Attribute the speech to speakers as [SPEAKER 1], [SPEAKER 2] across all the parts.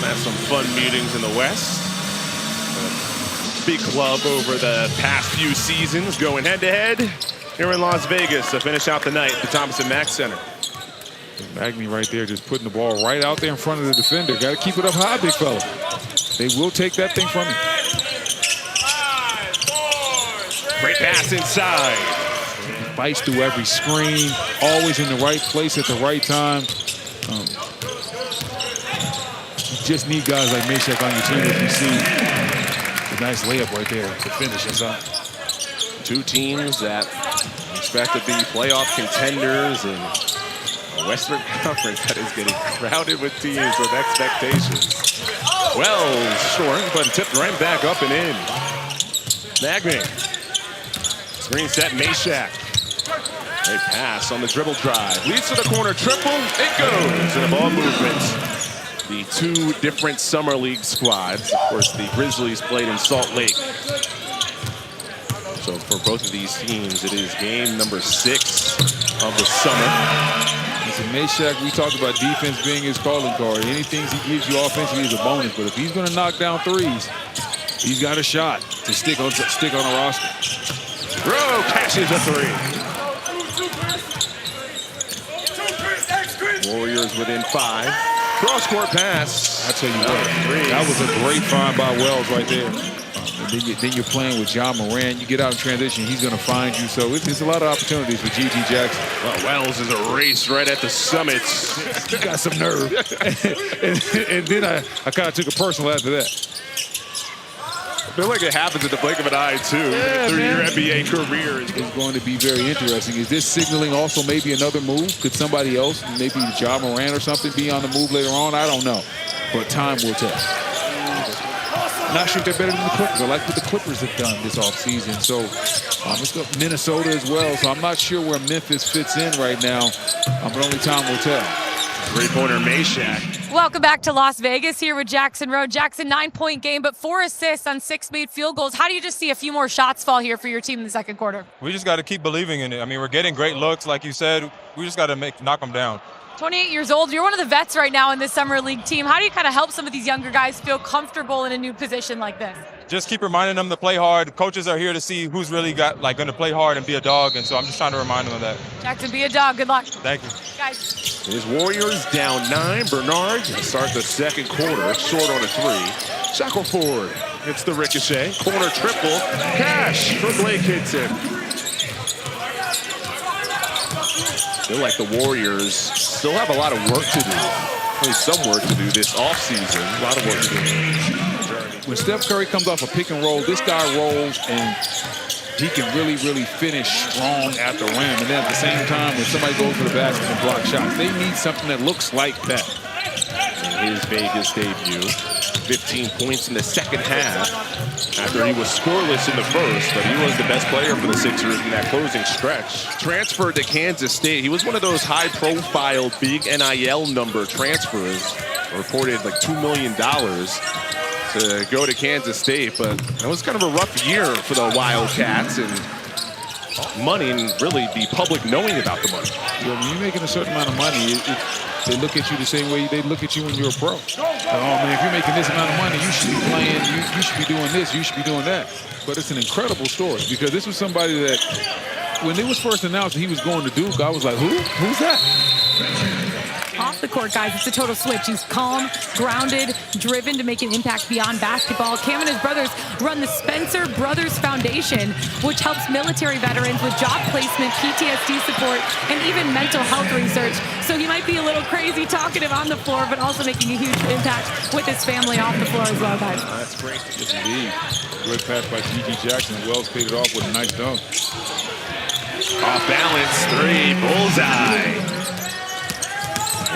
[SPEAKER 1] Had some fun meetings in the West. Big club over the past few seasons, going head-to-head here in Las Vegas to finish out the night at the Thompson Mack Center.
[SPEAKER 2] Magny right there just putting the ball right out there in front of the defender. Got to keep it up high, big fella. They will take that thing from you.
[SPEAKER 1] Great pass inside.
[SPEAKER 2] Fights through every screen, always in the right place at the right time. You just need guys like Meshack on your team. If you see a nice layup right there to finish inside.
[SPEAKER 1] Two teams that expect to be playoff contenders in a Western Conference that is getting crowded with teams with expectations. Wells short, but tipped right back up and in. Magny. Screen set, Meshack. Great pass on the dribble drive. Leads to the corner, triple. It goes. And a ball movement. The two different summer league squads. Of course, the Grizzlies played in Salt Lake. So for both of these teams, it is game number 6 of the summer.
[SPEAKER 2] Listen, Meshack, we talked about defense being his calling card. Anything he gives you offensively is a bonus. But if he's going to knock down threes, he's got a shot to stick on a roster.
[SPEAKER 1] Rowe catches a three. Warriors within 5. Cross-court pass.
[SPEAKER 2] I tell you what, that was a great find by Wells right there. Then you're playing with John Moran. You get out in transition, he's going to find you. So it's a lot of opportunities for G.G. Jackson.
[SPEAKER 1] Well, Wells is erased right at the summit.
[SPEAKER 2] He got some nerve. and then I kind of took it personal after that.
[SPEAKER 1] I feel like it happens in the blink of an eye, too.
[SPEAKER 2] Yeah,
[SPEAKER 1] through
[SPEAKER 2] man.
[SPEAKER 1] your NBA career.
[SPEAKER 2] It's going to be very interesting. Is this signaling also maybe another move? Could somebody else, maybe John Moran or something, be on the move later on? I don't know. But time will tell. I'm not sure if they're better than the Clippers. I like what the Clippers have done this offseason. So let's go Minnesota as well. So I'm not sure where Memphis fits in right now. But only time will tell.
[SPEAKER 1] Three-pointer Meshack.
[SPEAKER 3] Welcome back to Las Vegas here with Jackson Rowe. Jackson, 9-point game, but 4 assists on 6 made field goals. How do you just see a few more shots fall here for your team in the second quarter?
[SPEAKER 4] We just got to keep believing in it. I mean, we're getting great looks, like you said. We just got to knock them down.
[SPEAKER 3] 28 years old. You're one of the vets right now in this summer league team. How do you kind of help some of these younger guys feel comfortable in a new position like this?
[SPEAKER 4] Just keep reminding them to play hard. Coaches are here to see who's really going to play hard and be a dog, and so I'm just trying to remind them of that.
[SPEAKER 3] Jackson, be a dog. Good luck.
[SPEAKER 4] Thank you.
[SPEAKER 3] Guys.
[SPEAKER 1] His Warriors down 9. Bernard to start the second quarter, short on a 3. Shackelford hits the ricochet. Corner triple. Cash for Blake hits it. Feel like the Warriors still have a lot of work to do. Only some work to do this offseason. A lot of work to do.
[SPEAKER 2] When Steph Curry comes off a pick and roll, this guy rolls and he can really, really finish strong at the rim. And then at the same time, when somebody goes to the basket and block shots, they need something that looks like that.
[SPEAKER 1] In his Vegas debut, 15 points in the second half after he was scoreless in the first, but he was the best player for the Sixers in that closing stretch. Transferred to Kansas State. He was one of those high-profile, big NIL number transfers, reported like $2 million to go to Kansas State, but that was kind of a rough year for the Wildcats, and money and really the public knowing about the money.
[SPEAKER 2] Yeah, when you're making a certain amount of money, they look at you the same way they look at you when you're a pro. Oh man, if you're making this amount of money, you should be playing, you should be doing this, you should be doing that. But it's an incredible story because this was somebody that, when it was first announced that he was going to Duke, I was like, who? Who's that?
[SPEAKER 3] Off the court, guys, it's a total switch. He's calm, grounded, driven to make an impact beyond basketball. Cam and his brothers run the Spencer Brothers Foundation, which helps military veterans with job placement, PTSD support, and even mental health research. So he might be a little crazy talkative on the floor, but also making a huge impact with his family off the floor as well, guys.
[SPEAKER 1] That's great.
[SPEAKER 2] Yes, indeed. Great pass by G.G. Jackson. Wells paid it off with a nice dunk.
[SPEAKER 1] Off balance, 3, bullseye.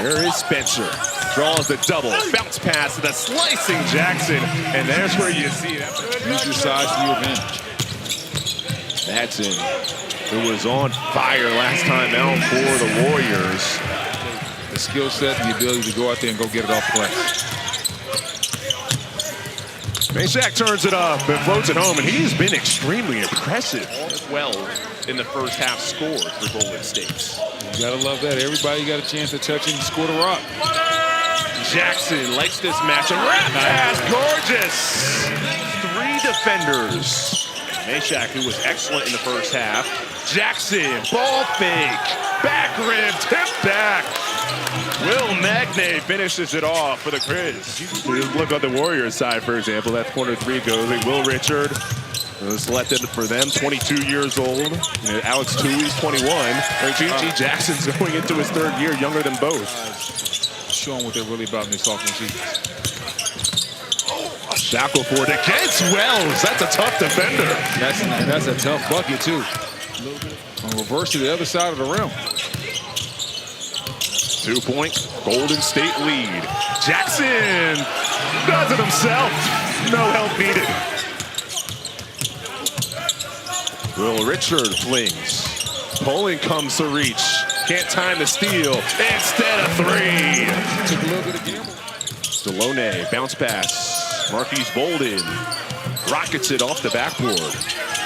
[SPEAKER 1] Here is Spencer. Draws the double. Bounce pass to the slicing Jackson. And there's where you see that.
[SPEAKER 2] Use your size to your advantage.
[SPEAKER 1] Madsen, who was on fire last time out for the Warriors.
[SPEAKER 2] The skill set and the ability to go out there and go get it off glass.
[SPEAKER 1] Meshack turns it up and floats it home, and he's been extremely impressive. 12 in the first half scored for Golden State.
[SPEAKER 2] You gotta love that. Everybody got a chance to touch it and score the rock.
[SPEAKER 1] Jackson likes this match. A wrap pass, gorgeous. 3 defenders. Meshack, who was excellent in the first half. Jackson, ball fake, back rim, tip back. Will Magne finishes it off for the Grizz. Look on the Warriors side, for example. That corner 3 goes. Will Richard was selected for them, 22 years old. Alex Tui's 21. G.G. Jackson's going into his 3rd year, younger than both.
[SPEAKER 2] Showing what they're really about in this sophomore season.
[SPEAKER 1] Shackleford against Wells. That's a tough defender.
[SPEAKER 2] That's a tough bucket, too. On reverse to the other side of the rim.
[SPEAKER 1] 2-point Golden State lead. Jackson does it himself. No help needed. Will Richard flings. Poling comes to reach. Can't time the steal. Instead of 3.
[SPEAKER 2] Took a little bit of gamble.
[SPEAKER 1] Deloney, bounce pass. Marquise Bolden rockets it off the backboard.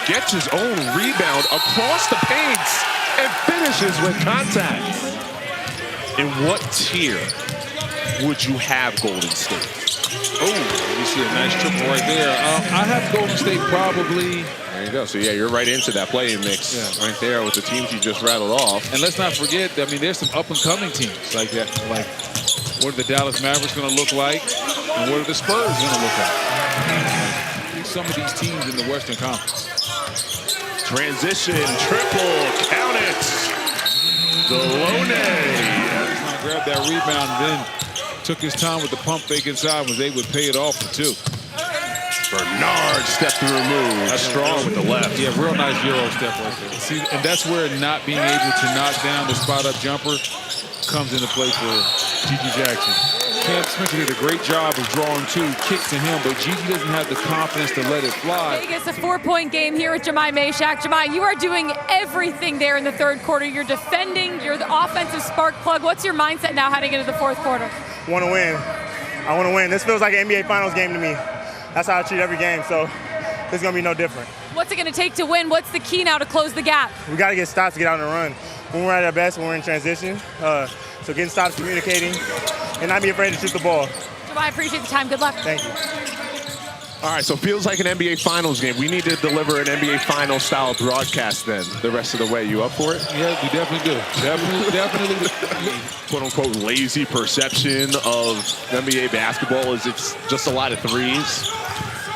[SPEAKER 1] Gets his own rebound across the paint and finishes with contact. In what tier would you have Golden State?
[SPEAKER 2] Oh, you see a nice triple right there. I have Golden State probably.
[SPEAKER 1] There you go. So, yeah, you're right into that playing mix right there with the teams you just rattled off.
[SPEAKER 2] And let's not forget, I mean, there's some up-and-coming teams like that. Like, what are the Dallas Mavericks going to look like? And what are the Spurs going to look like? Some of these teams in the Western Conference.
[SPEAKER 1] Transition, triple, count it. Deloney.
[SPEAKER 2] Grabbed that rebound and then took his time with the pump fake inside and was able to pay it off for 2.
[SPEAKER 1] Bernard step through move. That's strong with the left.
[SPEAKER 2] Yeah, real nice Euro step right there. See, and that's where not being able to knock down the spot-up jumper comes into play for G.G. Jackson. Cam Spencer did a great job of drawing 2 kicks to him, but G.G. doesn't have the confidence to let it fly.
[SPEAKER 3] Vegas, a 4-point game here with Jahmai Meshack. Jahmai, you are doing everything there in the 3rd quarter. You're defending. You're the offensive spark plug. What's your mindset now heading into the 4th quarter?
[SPEAKER 5] Want to win. I want to win. This feels like an NBA Finals game to me. That's how I treat every game, so this is going to be no different.
[SPEAKER 3] What's it going to take to win? What's the key now to close the gap?
[SPEAKER 5] We got to get stops to get out on the run. When we're at our best, when we're in transition, so getting stops, communicating, and not be afraid to shoot the ball.
[SPEAKER 3] Jahmai, I appreciate the time. Good luck.
[SPEAKER 5] Thank you.
[SPEAKER 1] All right, so feels like an NBA Finals game. We need to deliver an NBA Finals style broadcast then the rest of the way. You up for it?
[SPEAKER 2] Yeah, we definitely do. Definitely.
[SPEAKER 1] Quote unquote lazy perception of NBA basketball is it's just a lot of threes.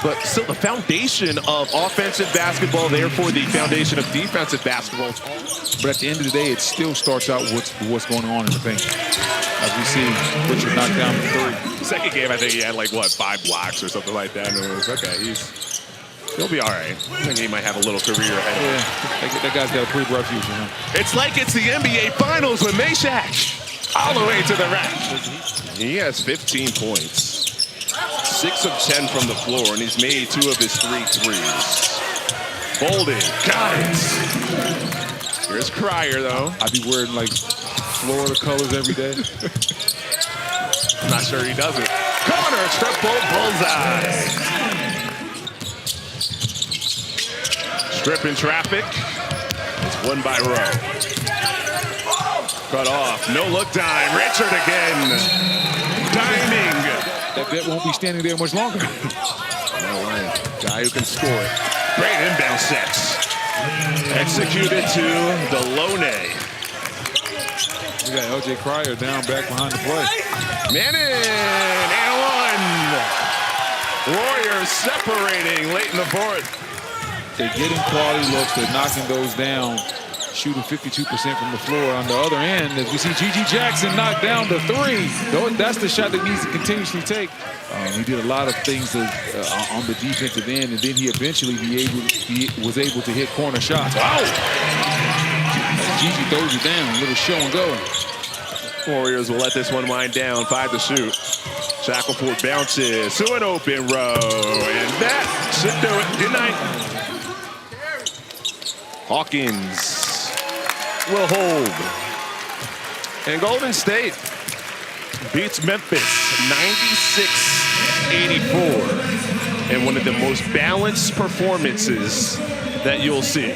[SPEAKER 1] But still the foundation of offensive basketball, therefore the foundation of defensive basketball.
[SPEAKER 2] But at the end of the day, it still starts out with what's going on in the paint. As we see Richard knock down the 3.
[SPEAKER 1] Second game, I think he had like, what, 5 blocks or something like that. And it was, okay, he'll be all right. I think he might have a little career ahead.
[SPEAKER 2] Yeah, that guy's got a pretty bright future, huh?
[SPEAKER 1] It's like it's the NBA Finals with Meshack. All the way to the rack. He has 15 points. 6 of 10 from the floor, and he's made 2 of his 3 threes. Bolden, got it. Here's Cryer, though.
[SPEAKER 2] I'd be wearing, like, Florida colors every day.
[SPEAKER 1] I'm not sure he does it. Corner, triple, bullseye. Strip in traffic. It's won by Rowe. Cut off, no look dime. Richard again. Diming.
[SPEAKER 2] That bet won't be standing there much longer.
[SPEAKER 1] Guy who can score it. Great inbound sets. Executed to Deloney.
[SPEAKER 2] We got L.J. Cryer down back behind the play.
[SPEAKER 1] Manning, and 1. Warriors separating late in the 4th.
[SPEAKER 2] They're getting quality looks. They're knocking those down. Shooting 52% from the floor. On the other end, as we see G.G. Jackson knock down the 3. That's the shot that needs to continuously take. He did a lot of things on the defensive end, and then he eventually was able to hit corner shots. Oh! G.G. throws it down, a little show and go.
[SPEAKER 1] Warriors will let this one wind down. 5 to shoot. Shackleford bounces to an open row, and that should do it. Good night. Hawkins will hold. And Golden State beats Memphis 96-84 in one of the most balanced performances that you'll see.